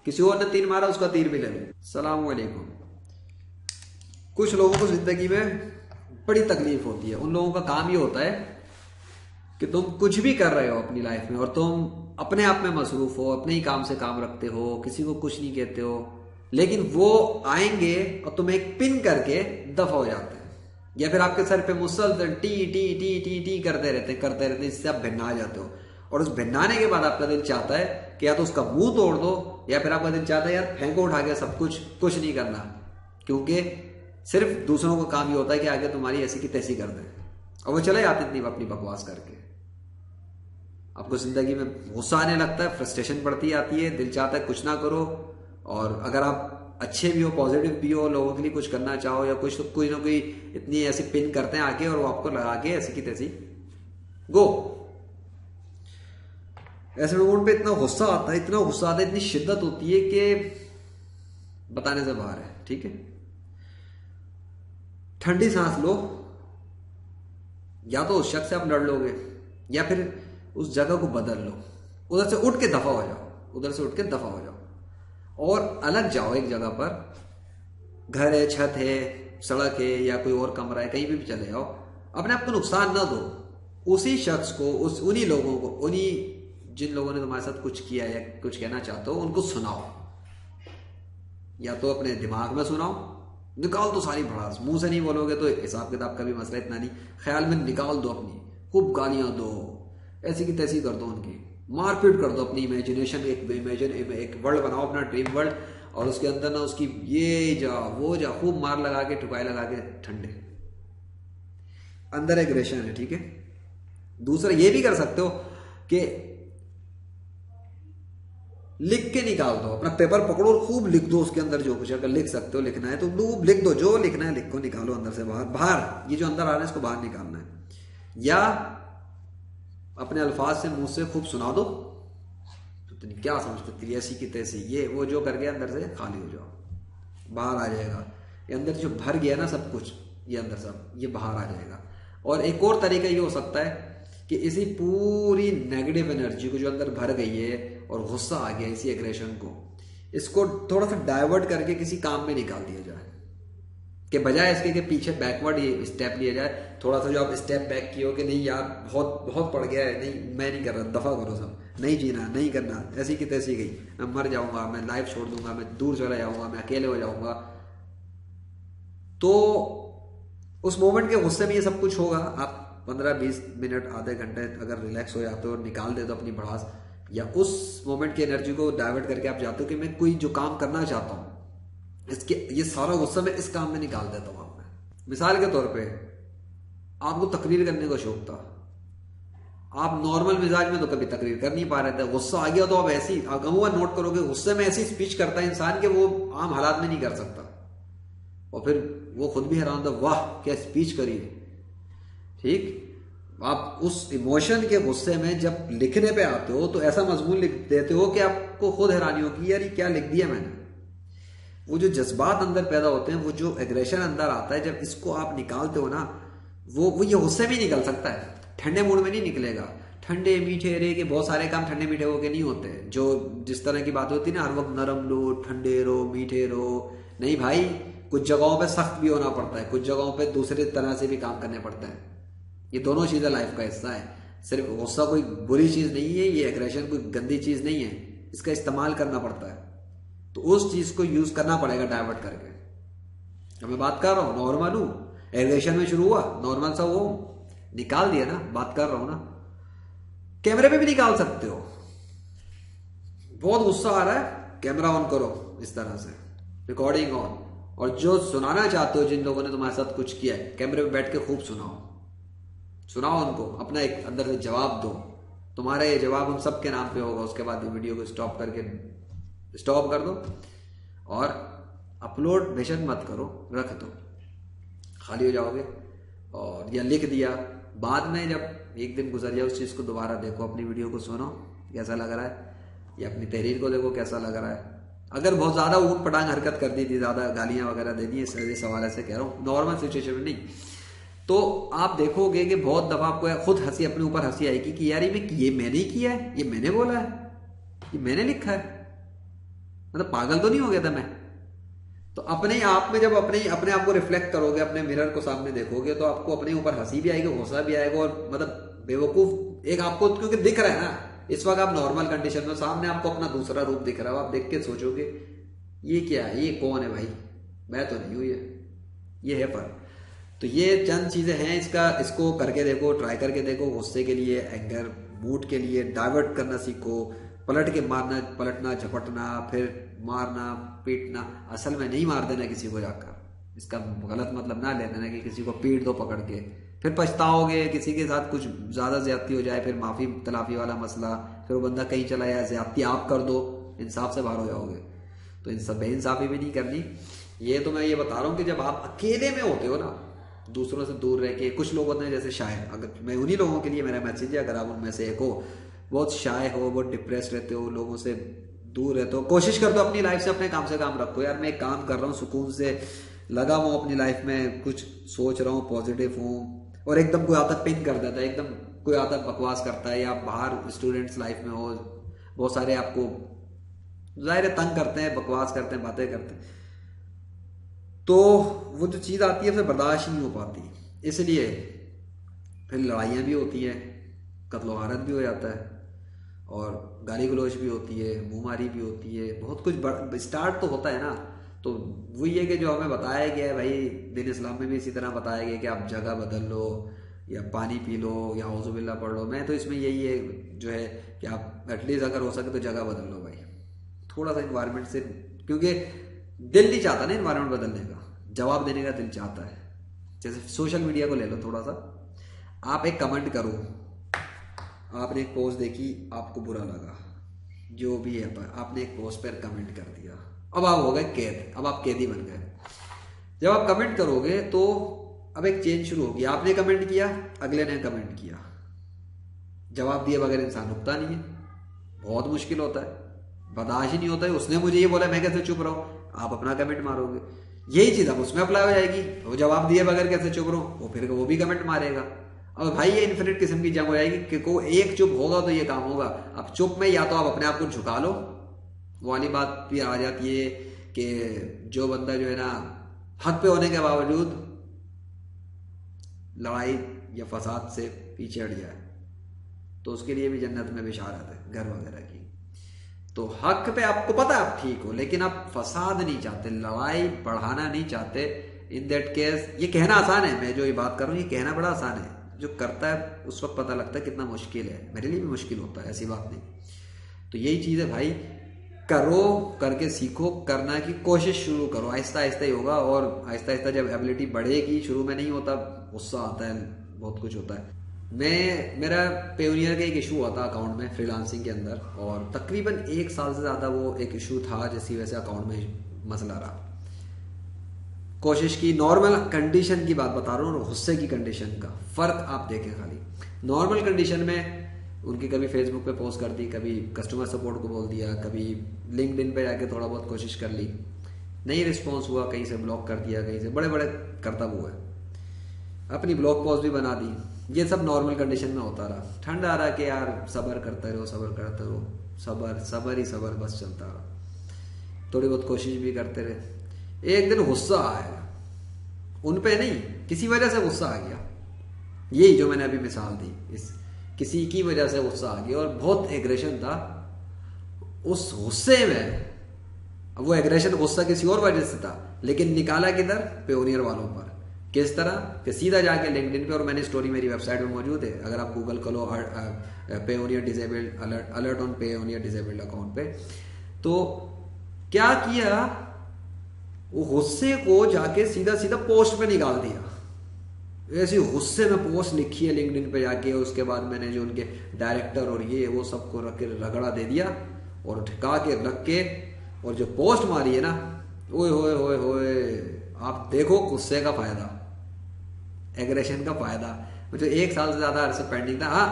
किसी और ने तीर मारा उसका तीर भी ले लो। सलाम वालेकुम। कुछ लोगों को जिंदगी में बड़ी तकलीफ होती है, उन लोगों का काम ये होता है कि तुम कुछ भी कर रहे हो अपनी लाइफ में और तुम अपने आप में मसरूफ हो, अपने ही काम से काम रखते हो, किसी को कुछ नहीं कहते हो, लेकिन वो आएंगे और तुम्हें एक पिन करके दफा हो जाते हैं, या फिर आपके सर पे मुसलसल T T T T T करते रहते, इससे आप भिन्ना जाते हो। और उस भिन्नाने के बाद आपका दिल चाहता है कि या तो उसका मुंह तोड़ दो, या फिर आपका दिल चाहता है यार फेंको उठा के सब कुछ नहीं करना, क्योंकि सिर्फ दूसरों का काम ये होता है कि आगे तुम्हारी ऐसी की तैसी कर दें, और वो चले जाते इतनी अपनी बकवास करके। आपको जिंदगी में गुस्सा आने लगता है, फ्रस्ट्रेशन बढ़ती आती है, दिल चाहता है कुछ ना करो, और अगर आप अच्छे भी हो, पॉजिटिव भी हो, लोगों के लिए कुछ करना चाहो या कुछ, तो कोई ना कोई इतनी ऐसी पिन करते हैं आगे और वो आपको लगा के ऐसी की तैसी गो। ऐसे लोगों पे इतना गुस्सा आता है, इतना गुस्सा आता है, इतनी शिद्दत होती है कि बताने से बाहर है। ठीक है, ठंडी सांस लो, या तो उस शख्स से आप लड़ लोगे या फिर उस जगह को बदल लो, उधर से उठ के दफा हो जाओ, उधर से उठ के दफा हो जाओ और अलग जाओ एक जगह पर, घर है, छत है, सड़क है या कोई और कमरा है, कहीं भी चले जाओ, अपने आप को नुकसान ना दो। उसी शख्स को, उन्हीं लोगों को, उन्हीं जिन लोगों ने तुम्हारे साथ कुछ किया या कुछ कहना चाहते हो उनको सुनाओ, या तो अपने दिमाग में सुनाओ, निकाल दो सारी भड़ास, मुंह से नहीं बोलोगे तो हिसाब किताब का भी मसला इतना नहीं, ख्याल में निकाल दो, अपनी खूब गालियां दो, ऐसी की तैसी कर दो, उनकी मारपीट कर दो, अपनी इमेजिनेशन एक वर्ल्ड बनाओ, अपना ड्रीम वर्ल्ड, और उसके अंदर ना उसकी ये जा वो जा खूब मार लगा के, ठुकाई लगा के, ठंडे अंदर एग्रेशन है। ठीक है, दूसरा ये भी कर सकते हो कि लिख के निकाल दो, अपना पेपर पकड़ो और खूब लिख दो उसके अंदर जो कुछ, अगर लिख सकते हो, लिखना है तो खूब लिख दो, जो लिखना है लिखो, निकालो अंदर से बाहर ये जो अंदर आ रहा है इसको बाहर निकालना है। या अपने अल्फाज से, मुंह से खूब सुना दो, तो क्या समझते तेरी ऐसी की तैसी, ये वो जो करके अंदर से खाली हो जाओ, बाहर आ जाएगा। ये अंदर जो भर गया ना सब कुछ, ये अंदर सब ये बाहर आ जाएगा। और एक और तरीका ये हो सकता है कि इसी पूरी नेगेटिव एनर्जी को जो अंदर भर गई है और गुस्सा आ गया, इसी एग्रेशन को, इसको थोड़ा सा डाइवर्ट करके किसी काम में निकाल दिया जाए, कि बजाय इसके कि पीछे बैकवर्ड ये स्टेप लिया जाए, थोड़ा सा जो आप स्टेप बैक किए हो कि नहीं यार बहुत बहुत पड़ गया है, नहीं मैं नहीं कर रहा, दफा करो सब, नहीं जीना, नहीं करना, ऐसी की तैसी गई, मैं मर जाऊंगा, मैं लाइफ छोड़ दूंगा, मैं दूर चला जाऊंगा, मैं अकेले हो जाऊंगा। तो उस मोमेंट के गुस्से में ये सब कुछ होगा। आप 15-20 मिनट, आधे घंटे अगर रिलैक्स हो जाते हो और निकाल दे दो अपनी भड़ास, या उस मोमेंट की एनर्जी को डाइवर्ट करके आप जाते हो कि मैं कोई जो काम करना चाहता हूँ, इसके ये सारा गुस्सा मैं इस काम में निकाल देता हूँ। आप मिसाल के तौर पे आपको तकरीर करने का शौक था, आप नॉर्मल मिजाज में तो कभी तकरीर कर नहीं पा रहे थे, गुस्सा आ गया तो आप ऐसी अमूमन नोट करोगे गुस्से में ऐसी स्पीच करता है इंसान कि वो आम हालात में नहीं कर सकता, और फिर वो खुद भी हैरान था, वाह क्या स्पीच करी। ठीक, आप उस इमोशन के गुस्से में जब लिखने पे आते हो तो ऐसा मजमून लिख देते हो कि आपको खुद हैरानी होगी यार ये क्या लिख दिया मैंने। वो जो जज्बात अंदर पैदा होते हैं, वो जो एग्रेशन अंदर आता है, जब इसको आप निकालते हो ना, वो ये गुस्से में निकल सकता है, ठंडे मूड में नहीं निकलेगा। ठंडे मीठे रे के बहुत सारे काम ठंडे मीठे होके नहीं होते, जो जिस तरह की बात होती है ना, हर वक्त नरम लो, ठंडे रो, मीठे रो, नहीं भाई, कुछ जगहों पे सख्त भी होना पड़ता है, कुछ जगहों पे दूसरे तरह से भी काम करने पड़ते हैं। ये दोनों चीजें लाइफ का हिस्सा है। सिर्फ गुस्सा कोई बुरी चीज नहीं है, ये एग्रेशन कोई गंदी चीज नहीं है, इसका इस्तेमाल करना पड़ता है, तो उस चीज को यूज करना पड़ेगा डाइवर्ट करके। अब मैं बात कर रहा हूं नॉर्मल हूं, एग्रेशन में शुरू हुआ नॉर्मल सा, वो निकाल दिया ना, बात कर रहा हूं ना, कैमरे पे भी निकाल सकते हो। बहुत गुस्सा आ रहा है, कैमरा ऑन करो, इस तरह से रिकॉर्डिंग ऑन, और जो सुनाना चाहते हो, जिन लोगों ने तुम्हारे साथ कुछ किया है, कैमरे पे बैठ के खूब सुनाओ उनको, अपना एक अंदर से जवाब दो, तुम्हारा ये जवाब उन सबके नाम पे होगा। उसके बाद वीडियो को स्टॉप कर दो और अपलोड बेशक मत करो, रख दो, खाली हो जाओगे। और या लिख दिया, बाद में जब एक दिन गुजर जाए उस चीज को दोबारा देखो, अपनी वीडियो को सुनो कैसा लग रहा है, या अपनी तहरीर को देखो कैसा लग रहा है। अगर बहुत ज्यादा ऊट पटांग हरकत कर दी थी, ज्यादा गालियां वगैरह दे दी, इस हवाले से कह रहा हूँ, नॉर्मल सिचुएशन में नहीं, तो आप देखोगे कि बहुत दफा आपको खुद हंसी, अपने ऊपर हंसी आएगी कि यार ये मैंने किया है, ये मैंने बोला है, ये मैंने लिखा है, मतलब पागल तो नहीं हो गया था मैं? तो अपने आप में जब अपने आप को रिफ्लेक्ट करोगे, अपने मिरर को सामने देखोगे, तो आपको अपने ऊपर हंसी भी आएगी, गुस्सा भी आएगा, और मतलब बेवकूफ एक आपको, क्योंकि दिख रहा है ना इस वक्त आप नॉर्मल कंडीशन में, सामने आपको अपना दूसरा रूप दिख रहा है, आप देख के सोचोगे ये क्या है, ये कौन है भाई, मैं तो नहीं हूं ये है फर्क। तो ये चंद चीजें हैं, इसको करके देखो, ट्राई करके देखो। गुस्से के लिए, एंगर मूड के लिए डाइवर्ट करना सीखो, पलट के मारना, पलटना, झपटना, फिर मारना, पीटना। असल में नहीं मार देना किसी को जाकर, इसका गलत मतलब ना ले लेना कि किसी को पीट दो पकड़ के, फिर पछताओगे, किसी के साथ कुछ ज्यादा ज्यादती हो जाए, फिर माफी तलाफी वाला मसला, फिर वो बंदा कहीं चला जाए, ज्यादती आप कर दो, इंसाफ से बाहर हो जाओगे। तो इन सब बेइंसाफी भी नहीं करनी। ये तो मैं ये बता रहा हूँ कि जब आप अकेले में होते हो ना, दूसरों से दूर रह के, कुछ लोग होते हैं जैसे शायर, अगर मैं उन्हीं लोगों के लिए मेरा मैसेज है, अगर आप उनमें से एक हो, बहुत शाय हो, बहुत डिप्रेस रहते हो, लोगों से दूर रहते हो, कोशिश कर दो अपनी लाइफ से अपने काम से काम रखो। यार मैं एक काम कर रहा हूँ, सुकून से लगा हुआ अपनी लाइफ में, कुछ सोच रहा हूँ, पॉजिटिव हूँ, और एकदम कोई आता पिन कर देता है, एकदम कोई आता बकवास करता है, या बाहर स्टूडेंट्स लाइफ में हो, बहुत सारे आपको जाहिर है तंग करते हैं, बकवास करते हैं, बातें करते हैं, तो वो जो चीज़ आती है उसे बर्दाश्त नहीं हो पाती, इसलिए फिर लड़ाइयाँ भी होती हैं, कत्लो गारत भी हो जाता है, और गाली गलौज भी होती है, मुंहमारी भी होती है, बहुत कुछ स्टार्ट तो होता है ना। तो वही है कि जो हमें बताया गया है भाई, दीन इस्लाम में भी इसी तरह बताया गया कि आप जगह बदल लो, या पानी पी लो, या औज़ुबिल्लाह पढ़ लो। मैं तो इसमें यही है जो है कि आप एटलीस्ट अगर हो सके तो जगह बदल लो भाई, थोड़ा सा इन्वायरमेंट से, क्योंकि दिल नहीं चाहता ना इन्वायरमेंट बदलने का, जवाब देने का दिल चाहता है। जैसे सोशल मीडिया को ले लो थोड़ा सा, आप एक कमेंट करो, आपने एक पोस्ट देखी, आपको बुरा लगा, जो भी है, आपने एक पोस्ट पर कमेंट कर दिया, अब आप हो गए कैद, अब आप कैदी बन गए। जब आप कमेंट करोगे तो अब एक चेंज शुरू होगी, आपने कमेंट किया, अगले ने कमेंट किया, जवाब दिए बगैर इंसान रुकता नहीं है, बहुत मुश्किल होता है, बर्दाश्त ही नहीं होता है। उसने मुझे ये बोला, मैं कैसे चुप रहा हूँ, आप अपना कमेंट मारोगे, यही चीज अब उसमें अप्लाई हो जाएगी, वो जवाब दिए बगैर कैसे चुप रहो, वो फिर वो भी कमेंट मारेगा, और भाई ये इन्फिनिट किस्म की जंग हो जाएगी कि कोई एक चुप होगा तो ये काम होगा। अब चुप में या तो आप अपने आप को झुका लो, वो वाली बात भी आ जाती है कि जो बंदा जो है ना हक पे होने के बावजूद लड़ाई या फसाद से पीछे हट जाए, तो उसके लिए भी जन्नत में बिशारत है घर वगैरह की। तो हक पे आपको पता है आप ठीक हो, लेकिन आप फसाद नहीं चाहते, लड़ाई बढ़ाना नहीं चाहते, इन दैट केस ये कहना आसान है, मैं जो ये बात कर रहा हूँ ये कहना बड़ा आसान है, जो करता है उस वक्त पता लगता है कितना मुश्किल है। मेरे लिए भी मुश्किल होता है, ऐसी बात नहीं। तो यही चीज़ है भाई, करो, करके सीखो, करना की कोशिश शुरू करो, आहिस्ता आहिस्ता ही होगा, और आहिस्ता आहिस्ता जब एबिलिटी बढ़ेगी, शुरू में नहीं होता, गुस्सा आता है, बहुत कुछ होता है। मेरा पेयोनियर का एक इशू हुआ था अकाउंट में फ्रीलांसिंग के अंदर, और तकरीबन 1 साल से ज़्यादा वो एक इशू था, जिसकी वजह से अकाउंट में मसला रहा। कोशिश की, नॉर्मल कंडीशन की बात बता रहा हूँ, गुस्से की कंडीशन का फ़र्क आप देखें खाली। नॉर्मल कंडीशन में उनकी कभी फेसबुक पे पोस्ट कर दी, कभी कस्टमर सपोर्ट को बोल दिया, कभी लिंक्डइन पे जाके थोड़ा बहुत कोशिश कर ली, नहीं रिस्पॉन्स हुआ, कहीं से ब्लॉक कर दिया, कहीं से बड़े बड़े करतब हुए, अपनी ब्लॉग पोस्ट भी बना दी, ये सब नॉर्मल कंडीशन में होता रहा। ठंड आ रहा कि यार सब्र करते रहो, सब्र करते रहो, सब्र सब्र ही सब्र बस चलता रहा, थोड़ी बहुत कोशिश भी करते रहे। एक दिन गुस्सा आया, उन पे नहीं, किसी वजह से गुस्सा आ गया, यही जो मैंने अभी मिसाल दी, इस किसी की वजह से गुस्सा आ गया, और बहुत एग्रेशन था उस गुस्से में। अब वो एग्रेशन, गुस्सा किसी और वजह से था, लेकिन निकाला किधर, पेयोनियर वालों पर। किस तरह कि सीधा जाके लिंक्डइन पे, और मैंने स्टोरी मेरी वेबसाइट में मौजूद है, अगर आप गूगल करो Payoneer disabled alert on Payoneer disabled account पे, तो क्या किया, वो गुस्से को जाके सीधा सीधा पोस्ट पे निकाल दिया। ऐसी गुस्से में पोस्ट लिखी है लिंक्डइन पे जाके, उसके बाद मैंने जो उनके डायरेक्टर और ये वो सबको रख के रगड़ा दे दिया, और ठिका के रख के, और जो पोस्ट मारी है ना, ओए होए होए होए, आप देखो गुस्से का फायदा, एग्रेशन का फायदा, मुझे 1 साल से ज्यादा अरसे पेंडिंग था। हाँ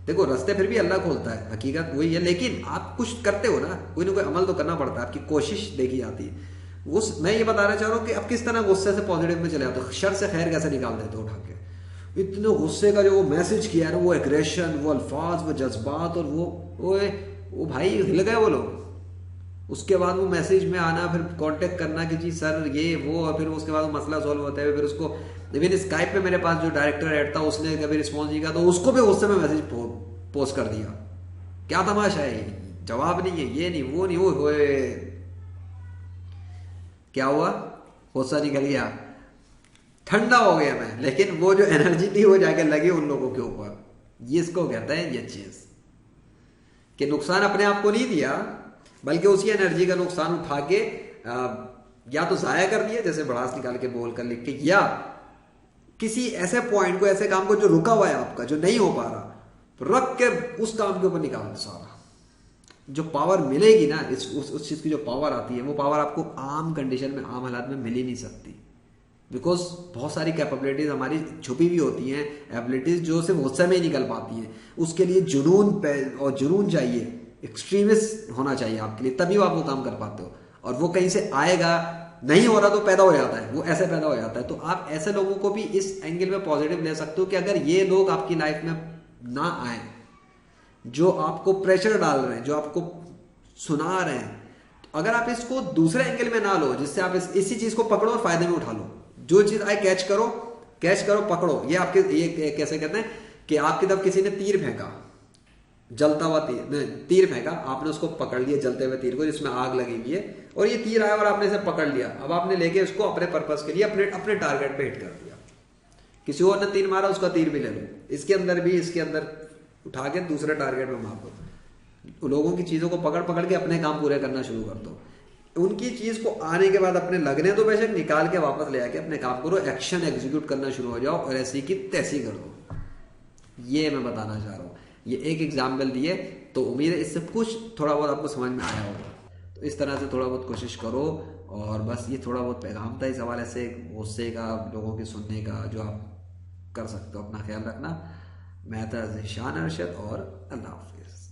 देखो, रास्ते फिर भी अल्लाह खोलता है, हकीकत वही है, लेकिन आप कुछ करते हो ना, कोई ना कोई अमल तो करना पड़ता है, आपकी कोशिश देखी जाती है। मैं ये बताना चाह रहा हूँ कि अब किस तरह गुस्से से पॉजिटिव में चले आते हो, शर से खैर कैसे निकाल देते हो उठा के। इतने गुस्से का जो वो मैसेज किया है ना, वो एग्रेशन, वो अल्फाज, वो जज्बात, और वो भाई हिल गए वो लोग। उसके बाद वो मैसेज में आना, फिर कांटेक्ट करना कि जी सर ये वो, और फिर उसके बाद वो मसला सॉल्व होता है। फिर उसको इवन स्काइप पे मेरे पास जो डायरेक्टर हेड था उसने कभी रिस्पॉन्स नहीं किया तो उसको भी उस समय मैसेज पोस्ट कर दिया। क्या तमाशा है ये, जवाब नहीं है, ये नहीं वो नहीं, वो होए क्या हुआ, गुस्सा निकल गया, ठंडा हो गया मैं। लेकिन वो जो एनर्जी थी वो जाके लगी उन लोगों के ऊपर। ये इसको कहता है ये चीज कि नुकसान अपने आप को नहीं दिया, बल्कि उसी एनर्जी का नुकसान उठा के या तो जाया कर दिया, जैसे भड़ास निकाल के बोल कर लिख के, या किसी ऐसे पॉइंट को, ऐसे काम को जो रुका हुआ है आपका, जो नहीं हो पा रहा, रख के उस काम के ऊपर निकाल दो सारा। जो पावर मिलेगी ना, उस चीज की जो पावर आती है, वो पावर आपको आम कंडीशन में, आम हालात में मिल ही नहीं सकती। बिकॉज बहुत सारी कैपेबिलिटीज हमारी छुपी हुई होती हैं, एबिलिटीज जो सिर्फ उस समय ही निकल पाती हैं। उसके लिए जुनून और जुनून चाहिए, एक्सट्रीमिस्ट होना चाहिए आपके लिए, तभी आप वो काम कर पाते हो। और वो कहीं से आएगा, नहीं हो रहा तो पैदा हो जाता है, वो ऐसे पैदा हो जाता है। तो आप ऐसे लोगों को भी इस एंगल में पॉजिटिव ले सकते हो कि अगर ये लोग आपकी लाइफ में ना आए, जो आपको प्रेशर डाल रहे हैं, जो आपको सुना रहे हैं, अगर आप इसको दूसरे एंगल में ना लो, जिससे आप इसी चीज को पकड़ो और फायदे में उठा लो। जो चीज आए कैच करो पकड़ो। ये आपके, ये कैसे कहते हैं कि आपकी तरफ किसी ने तीर फेंका, जलता हुआ तीर फेंका, आपने उसको पकड़ लिया, जलते हुए तीर को जिसमें आग लगी हुई है, और ये तीर आया और आपने इसे पकड़ लिया। अब आपने लेके उसको अपने पर्पस के लिए अपने टारगेट पे हिट कर दिया। किसी और ने तीर मारा, उसका तीर भी ले लो, इसके अंदर उठा के दूसरे टारगेट पे मार दो। लोगों की चीजों को पकड़ पकड़ के अपने काम पूरे करना शुरू कर दो। उनकी चीज को आने के बाद अपने लगने तो बेशक, निकाल के वापस ले आके अपने काम करो, एक्शन एग्जीक्यूट करना शुरू हो जाओ और ऐसी की तैसी कर दो। ये मैं बताना चाह रहा हूँ। ये एक एग्जाम्पल दिए, तो उम्मीद है इससे कुछ थोड़ा बहुत आपको समझ में आया होगा। तो इस तरह से थोड़ा बहुत कोशिश करो। और बस ये थोड़ा बहुत पैगाम था इस हवाले से, गुस्से का, लोगों के सुनने का, जो आप कर सकते हो। अपना ख्याल रखना। मैं था ज़ीशान अरशद और अल्लाह हाफ़िज़।